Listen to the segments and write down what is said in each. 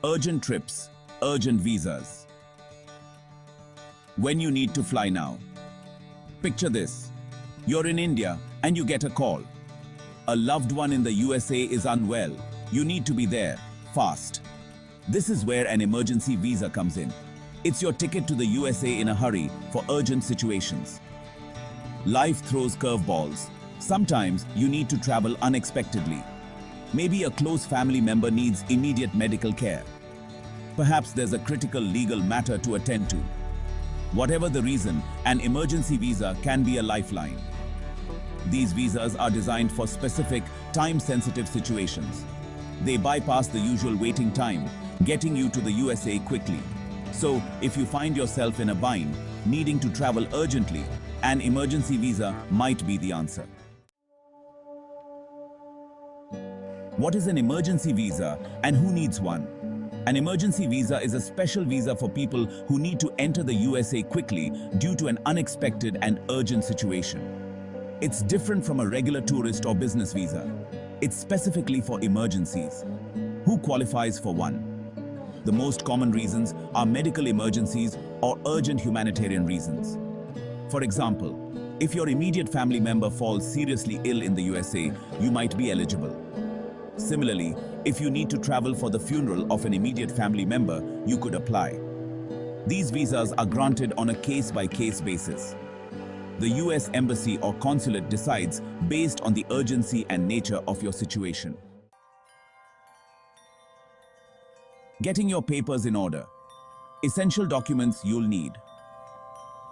Urgent trips, urgent visas. When you need to fly now. Picture this. You're in India and you get a call. A loved one in the USA is unwell. You need to be there, fast. This is where an emergency visa comes in. It's your ticket to the USA in a hurry for urgent situations. Life throws curveballs. Sometimes you need to travel unexpectedly. Maybe a close family member needs immediate medical care. Perhaps there's a critical legal matter to attend to. Whatever the reason, an emergency visa can be a lifeline. These visas are designed for specific, time-sensitive situations. They bypass the usual waiting time, getting you to the USA quickly. So, if you find yourself in a bind, needing to travel urgently, an emergency visa might be the answer. What is an emergency visa and who needs one? An emergency visa is a special visa for people who need to enter the USA quickly due to an unexpected and urgent situation. It's different from a regular tourist or business visa. It's specifically for emergencies. Who qualifies for one? The most common reasons are medical emergencies or urgent humanitarian reasons. For example, if your immediate family member falls seriously ill in the USA, you might be eligible. Similarly, if you need to travel for the funeral of an immediate family member, you could apply. These visas are granted on a case-by-case basis. The US Embassy or consulate decides based on the urgency and nature of your situation. Getting your papers in order. Essential documents you'll need.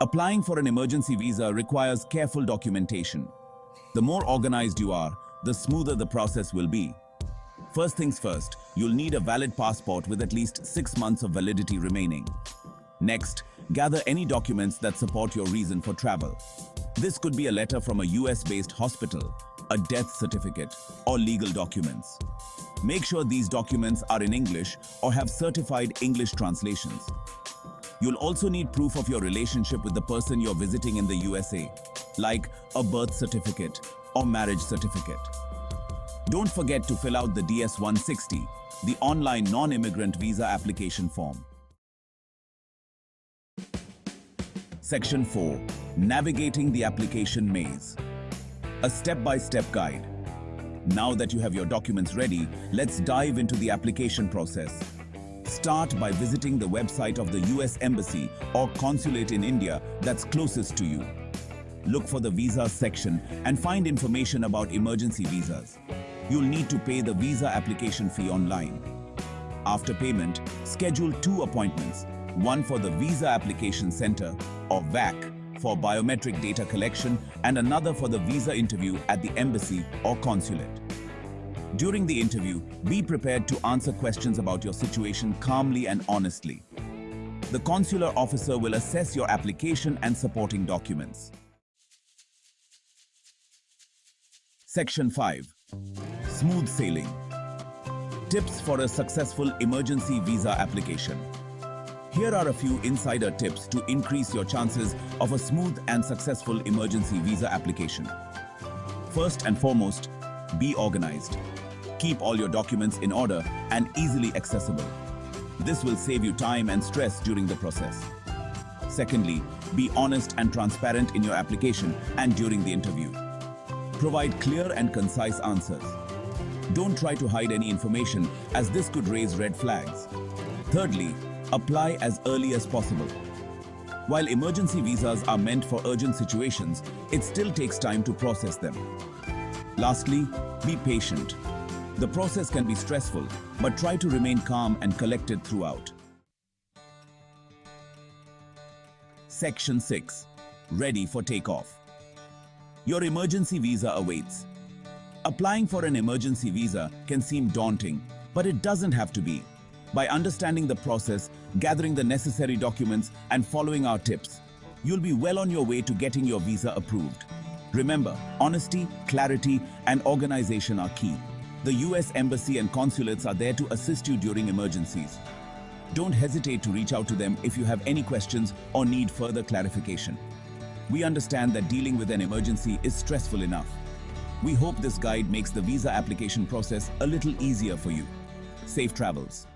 Applying for an emergency visa requires careful documentation. The more organized you are, the smoother the process will be. First things first, you'll need a valid passport with at least 6 months of validity remaining. Next, gather any documents that support your reason for travel. This could be a letter from a US-based hospital, a death certificate, or legal documents. Make sure these documents are in English or have certified English translations. You'll also need proof of your relationship with the person you're visiting in the USA, like a birth certificate or marriage certificate. Don't forget to fill out the DS-160, the online non-immigrant visa application form. Section 4. Navigating the application maze. A step-by-step guide. Now that you have your documents ready, let's dive into the application process. Start by visiting the website of the US Embassy or consulate in India that's closest to you. Look for the Visas section and find information about emergency visas. You'll need to pay the visa application fee online. After payment, schedule 2 appointments, one for the Visa Application Center or VAC for biometric data collection and another for the visa interview at the embassy or consulate. During the interview, be prepared to answer questions about your situation calmly and honestly. The consular officer will assess your application and supporting documents. Section 5. Smooth sailing. Tips for a successful emergency visa application. Here are a few insider tips to increase your chances of a smooth and successful emergency visa application. First and foremost, be organized. Keep all your documents in order and easily accessible. This will save you time and stress during the process. Secondly, be honest and transparent in your application and during the interview. Provide clear and concise answers. Don't try to hide any information, as this could raise red flags. Thirdly, apply as early as possible. While emergency visas are meant for urgent situations, it still takes time to process them. Lastly, be patient. The process can be stressful, but try to remain calm and collected throughout. Section 6. Ready for takeoff. Your emergency visa awaits. Applying for an emergency visa can seem daunting, but it doesn't have to be. By understanding the process, gathering the necessary documents, and following our tips, you'll be well on your way to getting your visa approved. Remember, honesty, clarity, and organization are key. The US Embassy and consulates are there to assist you during emergencies. Don't hesitate to reach out to them if you have any questions or need further clarification. We understand that dealing with an emergency is stressful enough. We hope this guide makes the visa application process a little easier for you. Safe travels.